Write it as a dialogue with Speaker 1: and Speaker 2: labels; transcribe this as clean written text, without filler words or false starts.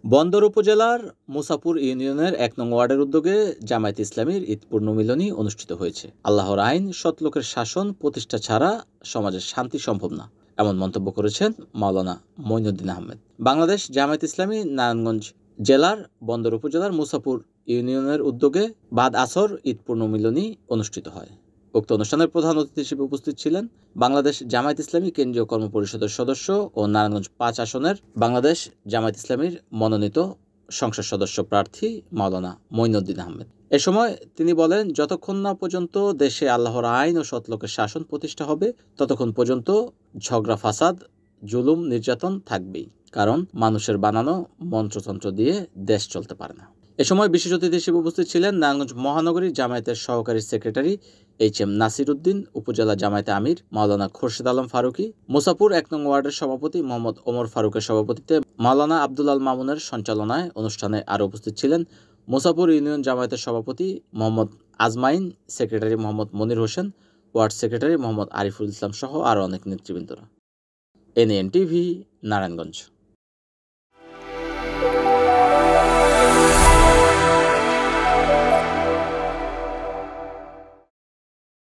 Speaker 1: বন্দর উপজেলার মুসাপুর ইউনিয়নের ১ নং ওয়ার্ডের উদ্যোগে জামায়াত ইসলামীর ঈদ পূর্ণমিলনী অনুষ্ঠিত হয়েছে। আল্লাহর আইন, সৎলোকের শাসন প্রতিষ্ঠা ছাড়া সমাজের শান্তি সম্ভব না, এমন মন্তব্য করেছেন মাওলানা মঈনুদ্দিন আহমেদ। বাংলাদেশ জামায়াত ইসলামী নারায়ণগঞ্জ জেলার বন্দর উপজেলার মুসাপুর ইউনিয়নের উদ্যোগে বাদ আসর ঈদ পূর্ণমিলনী অনুষ্ঠিত হয়। উক্ত অনুষ্ঠানের প্রধান অতিথি হিসেবে উপস্থিত ছিলেন বাংলাদেশ জামায়াত ইসলামী কেন্দ্রীয় কর্মপরিষদের সদস্য ও নারায়ণগঞ্জ ৫ আসনের বাংলাদেশ জামায়াত ইসলামীর মনোনীত সংসদ সদস্য প্রার্থী মাওলানা মঈনুদ্দিন আহমেদ। এ সময় তিনি বলেন, যতক্ষণ না পর্যন্ত দেশে আল্লাহর আইন ও সৎলোকের শাসন প্রতিষ্ঠা হবে, ততক্ষণ পর্যন্ত ঝগড়া, ফাসাদ, জুলুম, নির্যাতন থাকবেই। কারণ মানুষের বানানো মন্ত্রতন্ত্র দিয়ে দেশ চলতে পারে না। এ সময় বিশেষ অতিথি হিসেবে উপস্থিত ছিলেন নারায়ণগঞ্জ মহানগরী জামায়াতের সহকারী সেক্রেটারি HM নাসির উদ্দিন, উপজেলা জামায়াতে আমির মাওলানা খোরশেদ আলম ফারুকী, মুসাপুর ১ নং ওয়ার্ডের সভাপতি মোহাম্মদ ওমর ফারুকের সভাপতিত্বে মাওলানা আব্দুল আল মামুনের সঞ্চালনায় অনুষ্ঠানে আরও উপস্থিত ছিলেন মুসাপুর ইউনিয়ন জামায়াতের সভাপতি মোহাম্মদ আজমাইন, secretary Mohammad Monir Hossain, word secretary Mohammad Ariful Islam সহ আরও অনেক নেতৃবৃন্দরা। NN TV, Narayanganj.